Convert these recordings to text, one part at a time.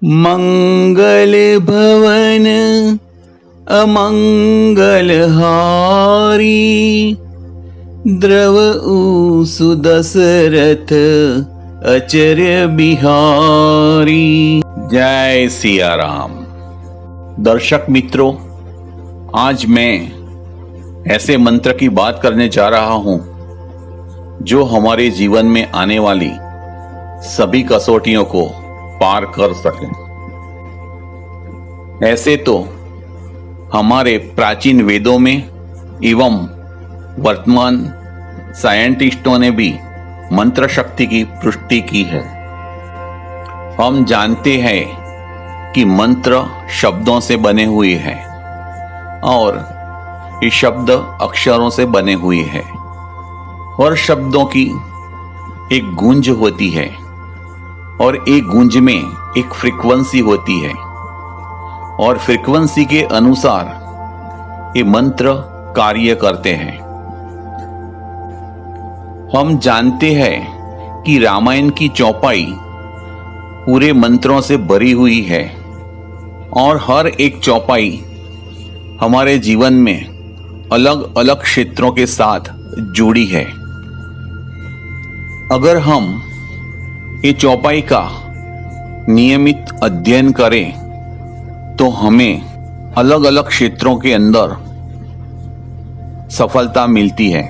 मंगल भवन अमंगल हारी, द्रवऊ सुदशरथ आचार्य बिहारी। जय सिया राम। दर्शक मित्रों, आज मैं ऐसे मंत्र की बात करने जा रहा हूं जो हमारे जीवन में आने वाली सभी कसौटियों को पार कर सके। ऐसे तो हमारे प्राचीन वेदों में एवं वर्तमान साइंटिस्टों ने भी मंत्र शक्ति की पुष्टि की है। हम जानते हैं कि मंत्र शब्दों से बने हुए हैं और ये शब्द अक्षरों से बने हुए हैं। हर शब्दों की एक गूंज होती है और एक गूंज में एक फ्रीक्वेंसी होती है और फ्रीक्वेंसी के अनुसार ये मंत्र कार्य करते हैं। हम जानते हैं कि रामायण की चौपाई पूरे मंत्रों से भरी हुई है और हर एक चौपाई हमारे जीवन में अलग अलग क्षेत्रों के साथ जुड़ी है। अगर हम ये चौपाई का नियमित अध्ययन करें तो हमें अलग अलग क्षेत्रों के अंदर सफलता मिलती है।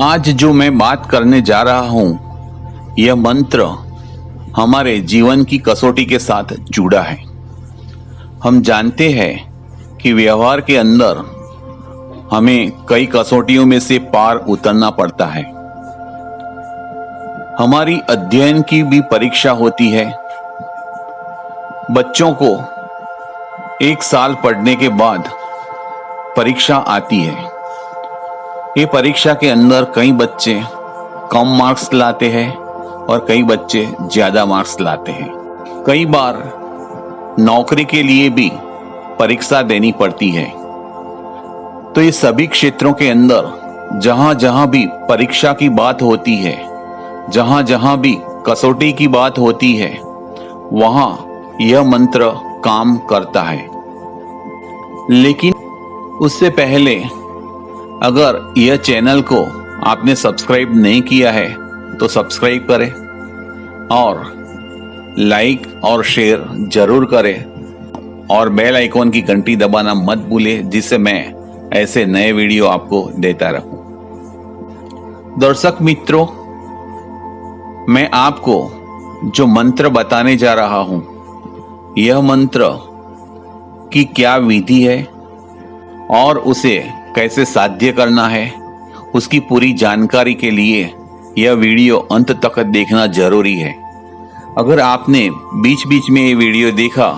आज जो मैं बात करने जा रहा हूं, यह मंत्र हमारे जीवन की कसौटी के साथ जुड़ा है। हम जानते हैं कि व्यवहार के अंदर हमें कई कसौटियों में से पार उतरना पड़ता है। हमारी अध्ययन की भी परीक्षा होती है। बच्चों को 1 साल पढ़ने के बाद परीक्षा आती है। ये परीक्षा के अंदर कई बच्चे कम मार्क्स लाते हैं और कई बच्चे ज्यादा मार्क्स लाते हैं। कई बार नौकरी के लिए भी परीक्षा देनी पड़ती है। तो ये सभी क्षेत्रों के अंदर जहां जहां भी परीक्षा की बात होती है, जहां जहां भी कसौटी की बात होती है, वहां यह मंत्र काम करता है। लेकिन उससे पहले अगर यह चैनल को आपने सब्सक्राइब नहीं किया है तो सब्सक्राइब करें और लाइक और शेयर जरूर करें और बेल आइकॉन की घंटी दबाना मत भूलें, जिससे मैं ऐसे नए वीडियो आपको देता रहूं। दर्शक मित्रों, मैं आपको जो मंत्र बताने जा रहा हूं, यह मंत्र की क्या विधि है और उसे कैसे साध्य करना है, उसकी पूरी जानकारी के लिए यह वीडियो अंत तक देखना जरूरी है। अगर आपने बीच बीच में ये वीडियो देखा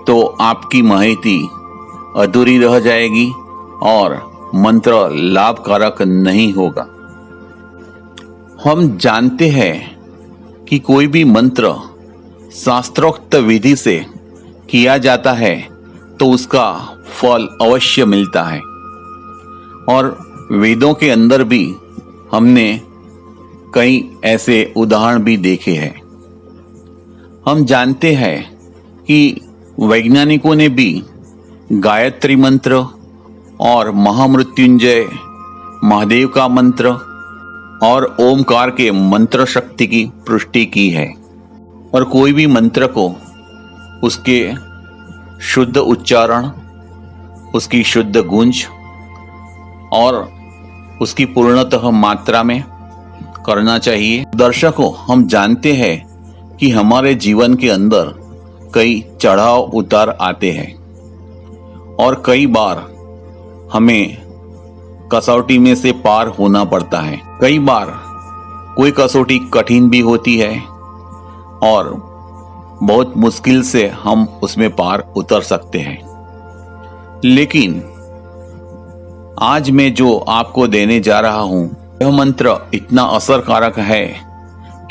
तो आपकी माहिती अधूरी रह जाएगी और मंत्र लाभकारक नहीं होगा। हम जानते हैं कि कोई भी मंत्र शास्त्रोक्त विधि से किया जाता है तो उसका फल अवश्य मिलता है। और वेदों के अंदर भी हमने कई ऐसे उदाहरण भी देखे हैं। हम जानते हैं कि वैज्ञानिकों ने भी गायत्री मंत्र और महामृत्युंजय महादेव का मंत्र और ओमकार के मंत्र शक्ति की पुष्टि की है। और कोई भी मंत्र को उसके शुद्ध उच्चारण, उसकी शुद्ध गूंज और उसकी पूर्णतः मात्रा में करना चाहिए। दर्शकों, हम जानते हैं कि हमारे जीवन के अंदर कई चढ़ाव उतार आते हैं और कई बार हमें कसौटी में से पार होना पड़ता है। कई बार कोई कसौटी कठिन भी होती है और बहुत मुश्किल से हम उसमें पार उतर सकते हैं। लेकिन आज मैं जो आपको देने जा रहा हूं, यह मंत्र इतना असरकारक है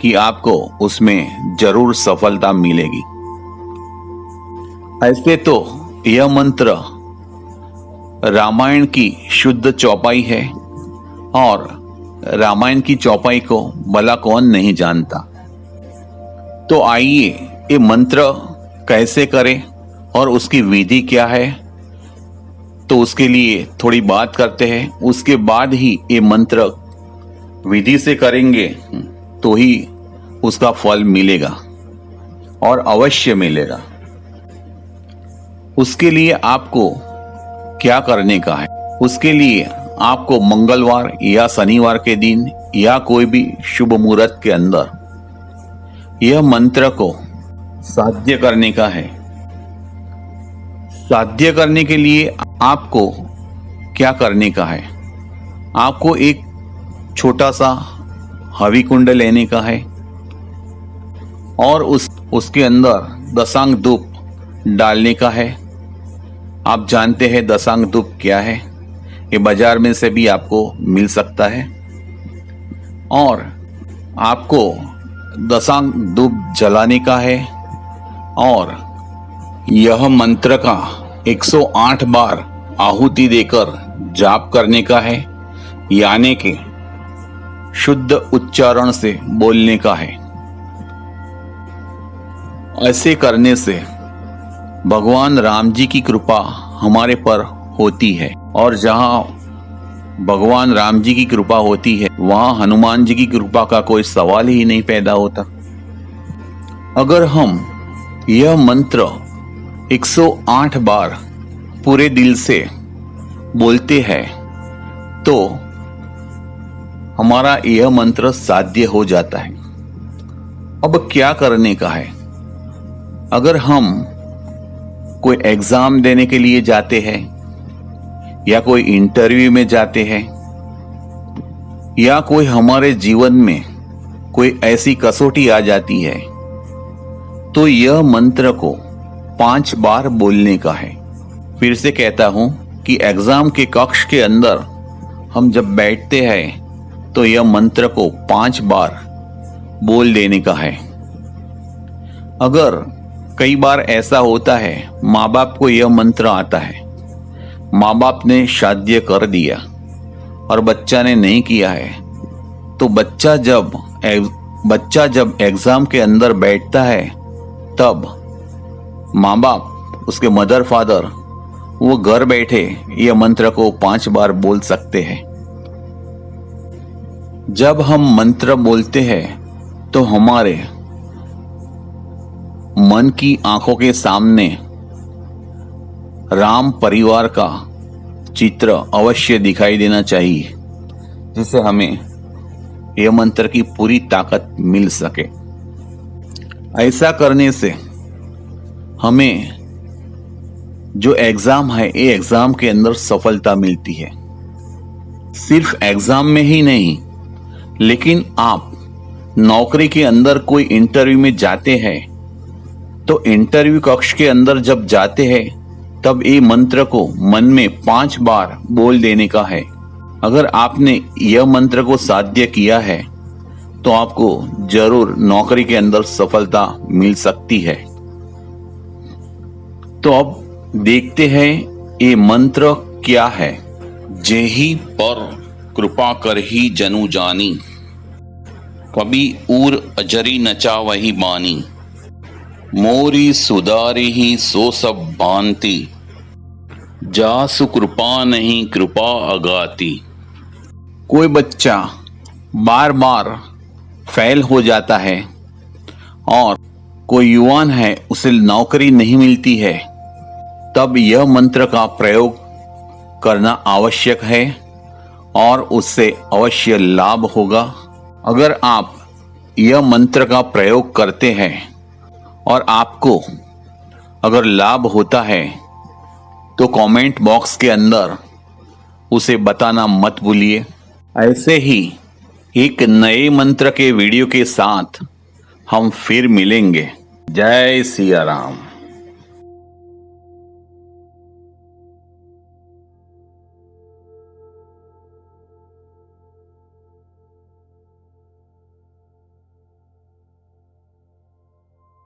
कि आपको उसमें जरूर सफलता मिलेगी। ऐसे तो यह मंत्र रामायण की शुद्ध चौपाई है और रामायण की चौपाई को भला कौन नहीं जानता। तो आइए ये मंत्र कैसे करें और उसकी विधि क्या है, तो उसके लिए थोड़ी बात करते हैं। उसके बाद ही ये मंत्र विधि से करेंगे तो ही उसका फल मिलेगा और अवश्य मिलेगा। उसके लिए आपको क्या करने का है, उसके लिए आपको मंगलवार या शनिवार के दिन या कोई भी शुभ मुहूर्त के अंदर यह मंत्र को साध्य करने का है। साध्य करने के लिए आपको क्या करने का है, आपको एक छोटा सा हवी कुंड लेने का है और उसके अंदर दशांग धूप डालने का है। आप जानते हैं दशांग धूप क्या है, ये बाजार में से भी आपको मिल सकता है। और आपको दशांग धूप जलाने का है और यह मंत्र का 108 बार आहुति देकर जाप करने का है, यानी कि शुद्ध उच्चारण से बोलने का है। ऐसे करने से भगवान राम जी की कृपा हमारे पर होती है, और जहां भगवान राम जी की कृपा होती है वहां हनुमान जी की कृपा का कोई सवाल ही नहीं पैदा होता। अगर हम यह मंत्र 108 बार पूरे दिल से बोलते हैं तो हमारा यह मंत्र साध्य हो जाता है। अब क्या करने का है, अगर हम कोई एग्जाम देने के लिए जाते हैं या कोई इंटरव्यू में जाते हैं या कोई हमारे जीवन में कोई ऐसी कसौटी आ जाती है, तो यह मंत्र को 5 बार बोलने का है। फिर से कहता हूं कि एग्जाम के कक्ष के अंदर हम जब बैठते हैं तो यह मंत्र को 5 बार बोल देने का है। अगर कई बार ऐसा होता है, माँ बाप को यह मंत्र आता है, माँ बाप ने शादी कर दिया और बच्चा ने नहीं किया है, तो बच्चा जब एग्जाम के अंदर बैठता है तब माँ बाप, उसके मदर फादर, वो घर बैठे यह मंत्र को 5 बार बोल सकते हैं। जब हम मंत्र बोलते हैं तो हमारे मन की आंखों के सामने राम परिवार का चित्र अवश्य दिखाई देना चाहिए, जिससे हमें यह मंत्र की पूरी ताकत मिल सके। ऐसा करने से हमें जो एग्जाम है, ये एग्जाम के अंदर सफलता मिलती है। सिर्फ एग्जाम में ही नहीं, लेकिन आप नौकरी के अंदर कोई इंटरव्यू में जाते हैं तो इंटरव्यू कक्ष के अंदर जब जाते हैं तब ये मंत्र को मन में 5 बार बोल देने का है। अगर आपने यह मंत्र को साध्य किया है तो आपको जरूर नौकरी के अंदर सफलता मिल सकती है। तो अब देखते हैं ये मंत्र क्या है। जेहि पर कृपा कर ही जनु जानी, कभी ऊर अजरी नचा वही बानी, मोरी सुधारी ही सो सब भांति, जासु कृपा नहीं कृपा अगाती। कोई बच्चा बार बार फेल हो जाता है और कोई युवान है उसे नौकरी नहीं मिलती है, तब यह मंत्र का प्रयोग करना आवश्यक है और उससे अवश्य लाभ होगा। अगर आप यह मंत्र का प्रयोग करते हैं और आपको अगर लाभ होता है तो कमेंट बॉक्स के अंदर उसे बताना मत भूलिए। ऐसे ही एक नए मंत्र के वीडियो के साथ हम फिर मिलेंगे। जय सिया राम।